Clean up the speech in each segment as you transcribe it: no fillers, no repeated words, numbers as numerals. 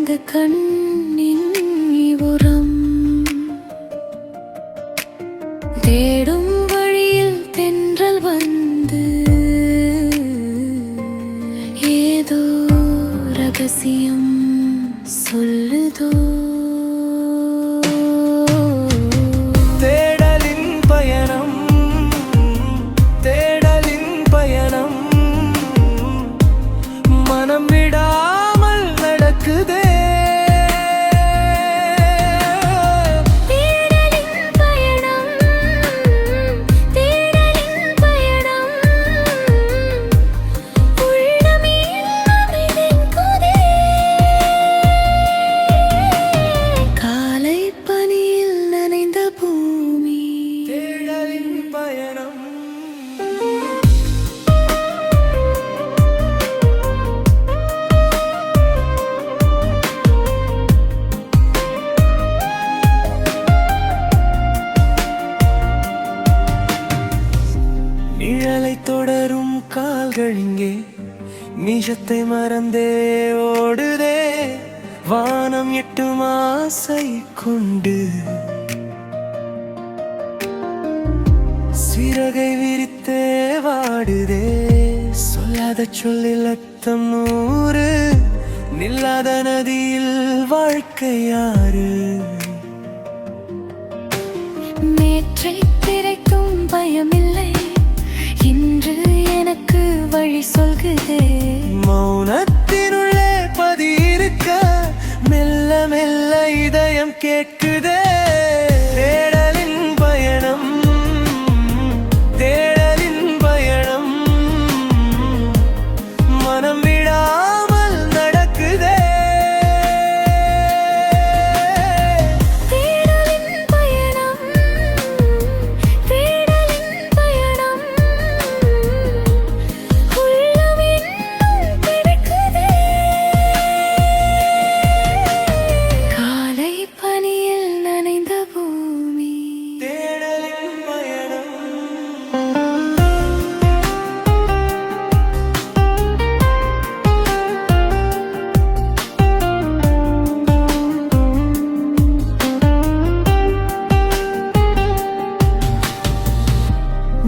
கரைந்த கண்ணின் உரம் தேடும் வழியில் தென்றல் வந்து ஏதோ ரகசியம் சொல்லுதோ. தேடலின் பயணம், தேடலின் பயணம், மனம் விடாமல் நடக்குதே. நிழலை தொடரும் கால்கள் இங்கே நிஜத்தை மறந்தே ஓடுதே. வானம் எட்டும் ஆசை கொண்டு சிறகை விரித்தே வாடுதே. சொல்லாத சொல்லில் அர்த்தம் நூறு, நில்லாத நதியில் வாழ்க்கை யாரு. நேற்றை திரைக்கும் பயமில்லை, இன்று எனக்கு வழி சொல்குதே. மௌனத்தினுள்ளே பதியிருக்க மெல்ல மெல்ல இதயம் கேட்குதே. தேடலின் பயணம், தேடலின் பயணம், மனம் விடாமல் நடக்குதே.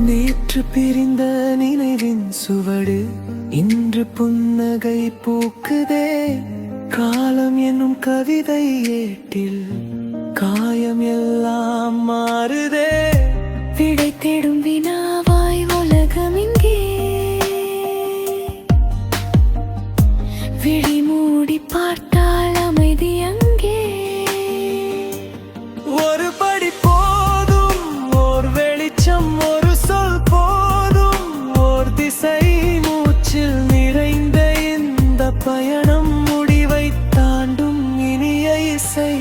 நேற்று பிரிந்த நினைவின் சுவடு இன்று புன்னகை பூக்குதே. காலம் என்னும் கவிதை ஏட்டில் காயம் எல்லாம் மாறுதே. விடை தேடும் வினாவாய் உலகம் இங்கே, விழி மூடி பார்த்தால் அமைதி அங்கே. ஒரு படி போதும், ஓர் வெளிச்சம், ஒரு சொல் போதும், ஓர் திசை மூச்சில் நிறைந்த இந்த பயணம் முடிவை தாண்டும் இனிய இசை.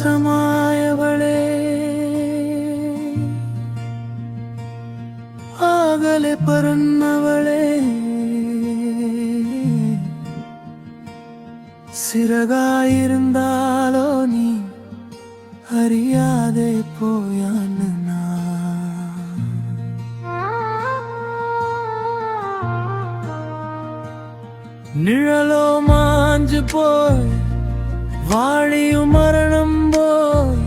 ആകാശമായവളെ ആകലെ പറന്നവളെ சிறகாயிருந்தாலோ நீ அறியாதே போயான்னு நிழலோ மாஞ்சு போய் வாழியும் மரணம் போய்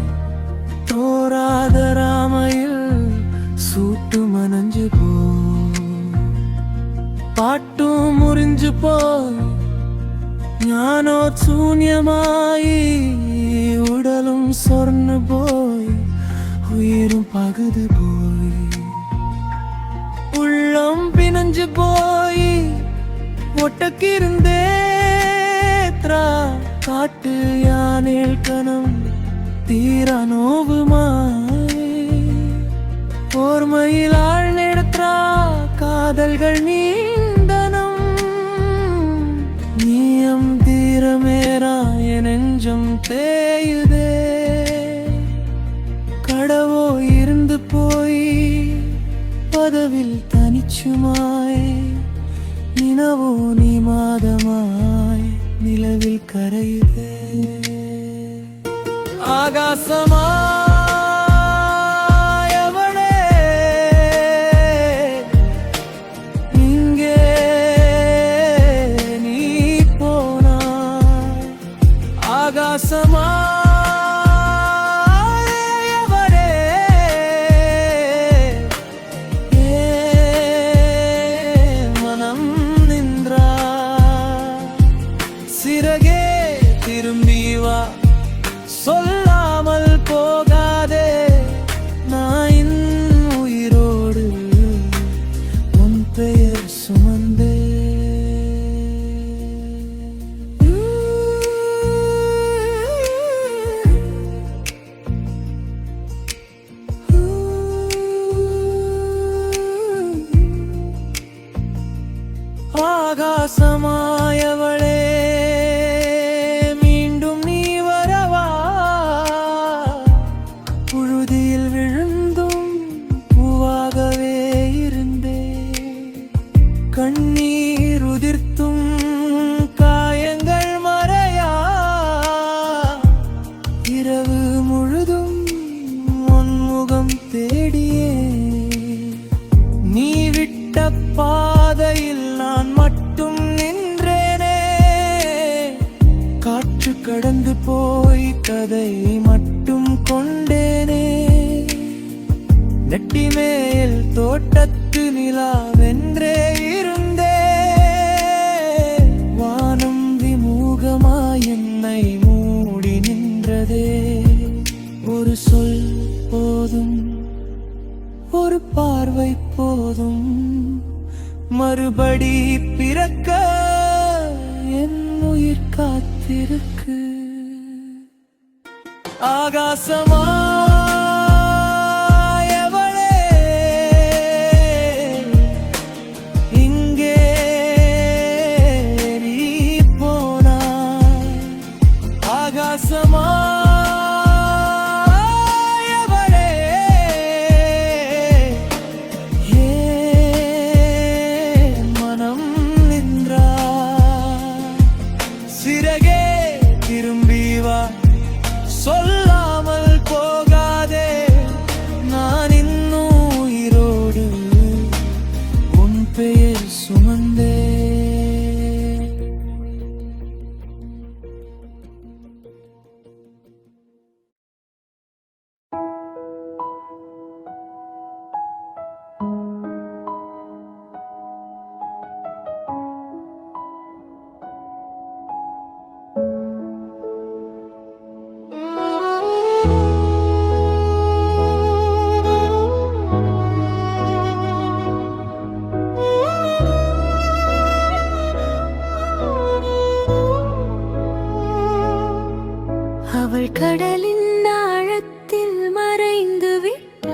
தோராத ராமையில் சூட்டு மனஞ்சு போய் பாட்டும் முறிஞ்சு போய் ஞானோ சூன்யமாயி உடலும் சொர்ணு போய் உயிரும் பகுது போய் உள்ளம் பினஞ்சு போய் ஒட்டக்கிருந்தேத்ரா காட்டு யானேல் கணம் தீரா நோவுமாய் ஓர்மையில் ஆழ்நெடுத்ரா காதல்கள் நீந்தனம் நீயம் தீரமேரா என் நெஞ்சம் தேயுதே கடவோ இருந்து போய் பதவில் தனிச்சுமாய் நினவோ நீ மாதமாய் நிலவில் கரையுதே ஆகாசமாயவளே இங்கே நீ போனாய் ஆகாசமாயவளே மனம் நின்றா சிறகே திரும்பி வா சொல்லாமல் போகாதே நான் உயிரோடு உன் பெயர் சுமந்தே ஆகாசமாயவளே மீண்டும் நீ வரவா புழுதியில் விழுந்தும் பூவாகவே இருந்தே கண்ணீர் உதிர்த்தும் காயங்கள் மறையா இரவு முழுதும் உன்முகம் தேடியே நீ விட்ட பாதையில் நான் மட்டும் நின்றேனே காற்று கடந்து போய் கதை மட்டும் கொண்டேனே நெட்டி மேல் தோட்டத்து நிலாவென்றே இருந்தே வானம் விமூகமாய் என்னை மூடி நின்றதே ஒரு சொல் போதும் ஒரு பார்வை போதும் மறுபடி பிறக்க என் உயிர் காத்திருக்கு ஆகாசமாயவளே இங்கே நீ போனாய் ஆகாசமாயவளே மனம் நின்றா சிறகே திரும்பி வா சொல்லாமல் போகாதே நான் இன்னும் உயிரோடு உன் பெயர் சுமந்தே அவள் கடலின் ஆழத்தில் மறைந்து விட்டாள்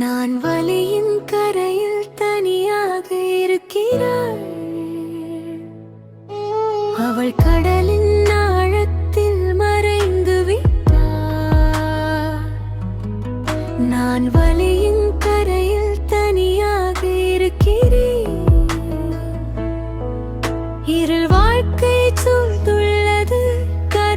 நான் வலியின் கரையில் தனியாக இருக்கிறாள் அவள் கடலின் ஆழத்தில் மறைந்து விட்டாள் நான் வலியின் கரையில் தனியாக இருக்கிறேன் இருள் வாழ்க்கை சூழ்ந்துள்ளது கரை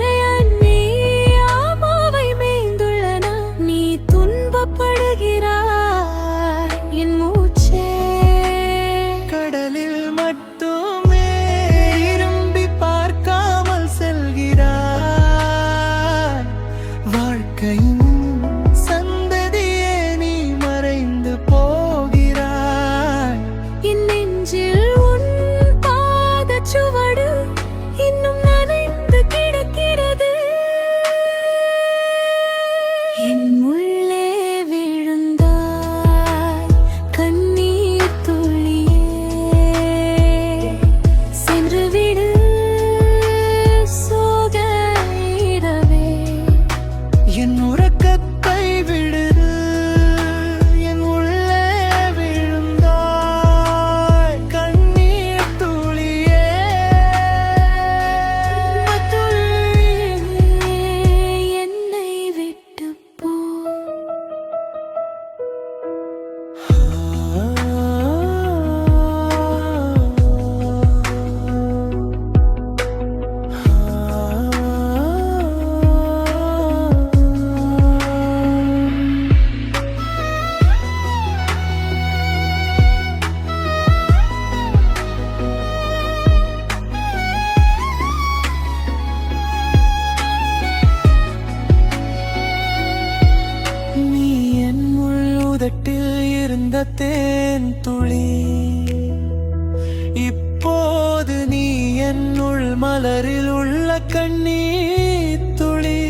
என்னுள் மலரில் உள்ள கண்ணீர் துளி.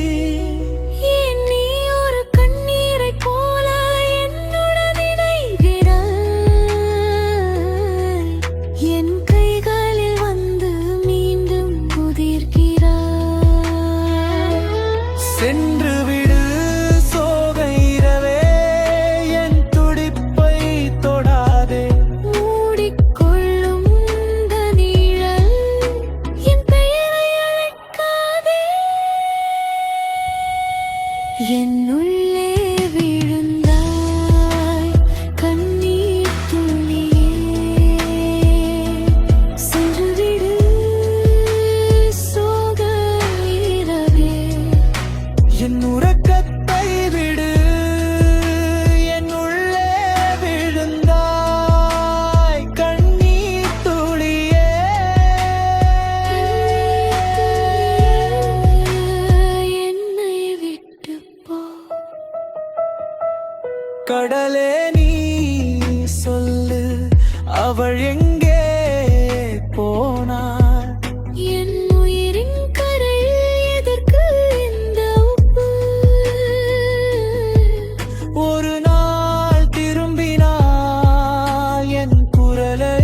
ஏன் நீ ஒரு கண்ணீரைப் போல என்னுடன் இணைகிறாய்? என் கைகளில் வந்து மீண்டும் உதிர்கிறாய். சென்று விடு சோக இரவே, என் துடிப்பை தொடாதே. மூடிக்கொள்ளும் இந்த நிழல் என் பெயரை அழைக்காதே. என்னுள்ளே விழுந்தாய் கண்ணீர் துளியே. சென்றுவிடு சோக இரவே. என் உறக்கத்தை விடு, என்னுள்ளே விழுந்தாய் கண்ணீர் துளியே. என்னை விட்டுப் போ. கடலே நீ சொல்லு, அவள் எங்கே போனாள்? என் உயிரின் கரையில் எதற்கு இந்த உப்பு? ஒரு நாள் திரும்பினாள் என் குரலை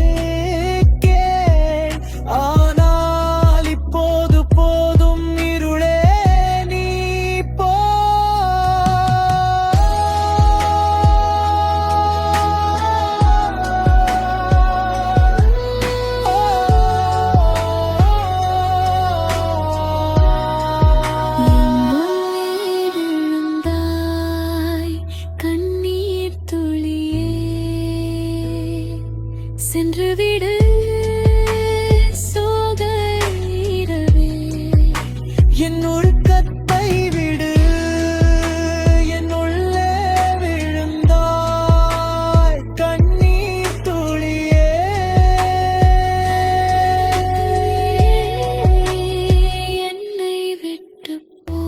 கேள். ஆனால் இப்போது போதும் இருளே நீ போ. என்னுள்ளே விழுந்தாய் கண்ணீர் துளியே. சென்றுவிடு சோக இரவே. என் உறக்கத்தை விடு, என்னுள்ளே விழுந்தாய் கண்ணீர் துளியே. என்னை விட்டுப் போ.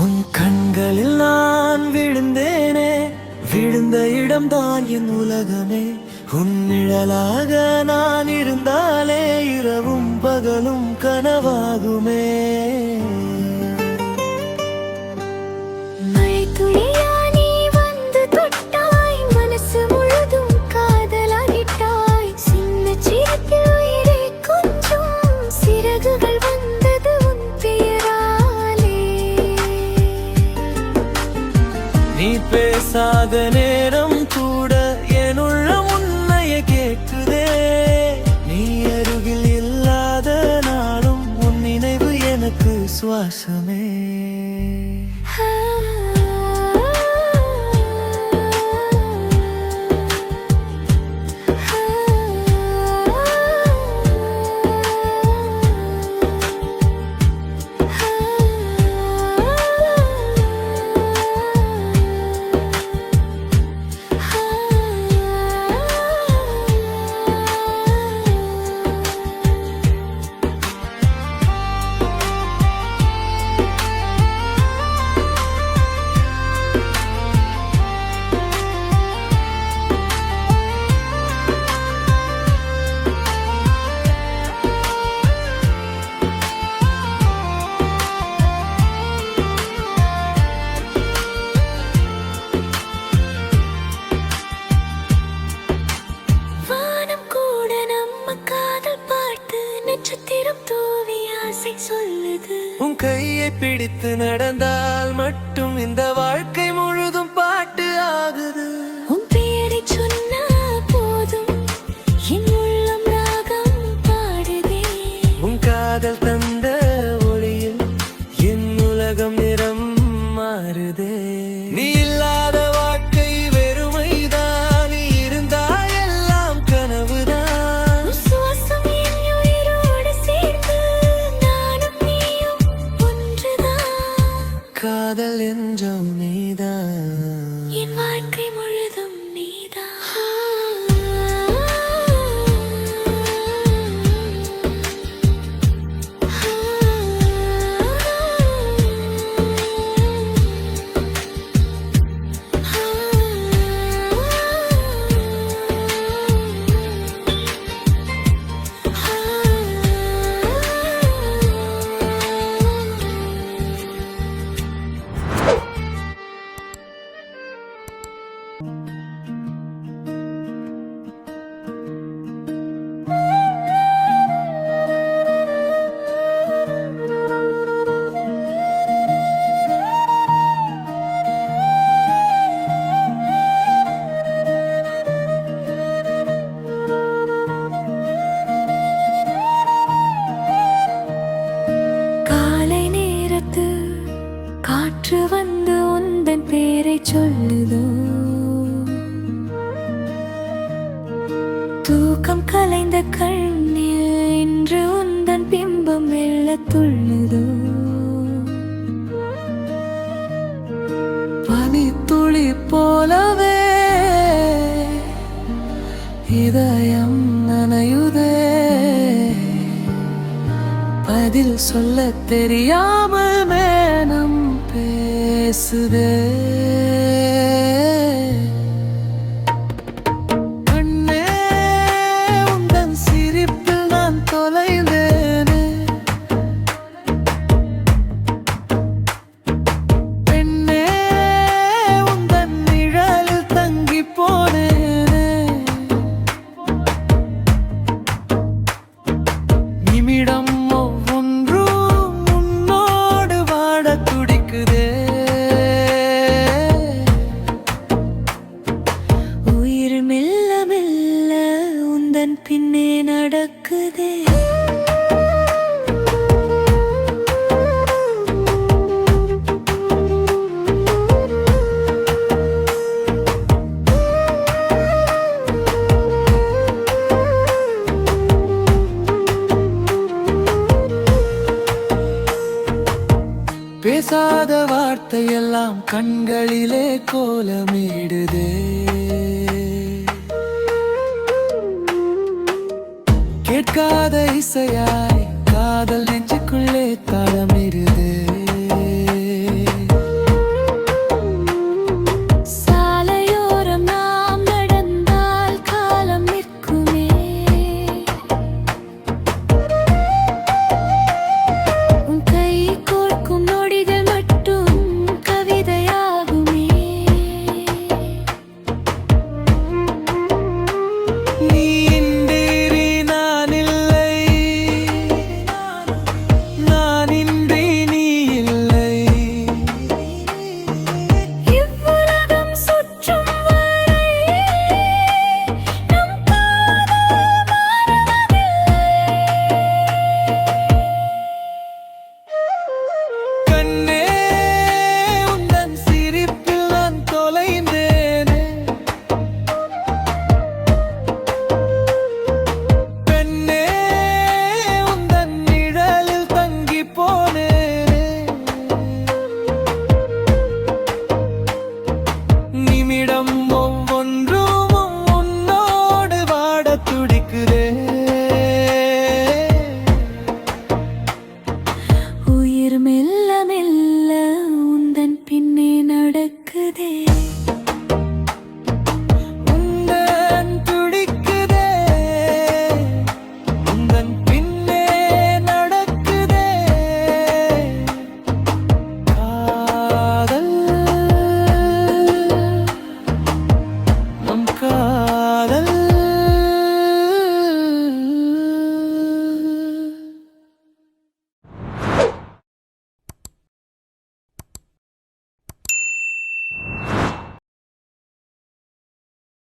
உன் கண்களில் நான் விழுந்தேனே, விழுந்த இடம்தான் என் உலகமே. உன் நிழலாக நான் இருந்தாலே இரவும் பகலும் கனவாகுமே. மழைத்துளியா நீ வந்து தொட்டாய், மனசு முழுதும் காதலாகிட்டாய். சின்னச் சிரிப்பில் உயிரே கொஞ்சம் சிறகுகள் வந்தது உன் பெயராலே. நீ பேசாத நேரம் கூட என் உள்ளம் உன்னைய கேட்குதே. நீ அருகில் இல்லாத நாளும் உன் நினைவு எனக்கு சுவாசமே. சொல்லுது. உன் கையை பிடித்து நடந்தால் மட்டும் இந்த வாழ்க்கை முழுதும் பாட்டு ஆகுது. உன் பெயரை சொன்னா போதும் என் உள்ளம் ராகம் பாடுதே. உன் காதல் தந்த ஒளியில் என் உலகம் நிறம் மாறுதே. நீ இல்லாத வாழ்க்கை வெறுமைதான். வாழ்க்கை முழுதும் நீதான். காலை நேரத்து காற்று வந்து உந்தன் பேரை சொல்லுதோ, தூக்கம் கலைந்த கண்ணில் இன்று உந்தன் பிம்பம் மெல்ல துள்ளுதோ. பனித்துளி போலவே இதயம் நனையுதே, பதில் சொல்ல தெரியாமல் மேனம் பேசுதே. கண்ணே உந்தன் சிரிப்பில் நான் தொலைந்தேனே, பெண்ணே உந்தன் நிழலில் தங்கி போனேனே. நிமிடம் உயிர் மெல்ல மெல்ல உந்தன் பின்னே நடக்குதே. பேசாத வார்த்தையெல்லாம் கண்களிலே கோலமிடுதே, கேட்காத இசையாய் காதல் நெஞ்சுக்குள்ளே தாளமிடுதே. சாலையோரம் நாம் நடந்தால் காலம் நிற்குமே, உன் கை கோர்க்கும் நொடிகள் மட்டும் கவிதையாகுமே. நீ இன்றி நான் இல்லை, நான் இன்றி நீ இல்லை. இவ்வுலகம் சுற்றும் வரை நம் காதல் மாறுவதில்லை. கண்ணே உந்தன் சிரிப்பில் நான் தொலைந்தேனே, பெண்ணே உந்தன் நிழலில் தங்கி போனேனே. நிமிடம்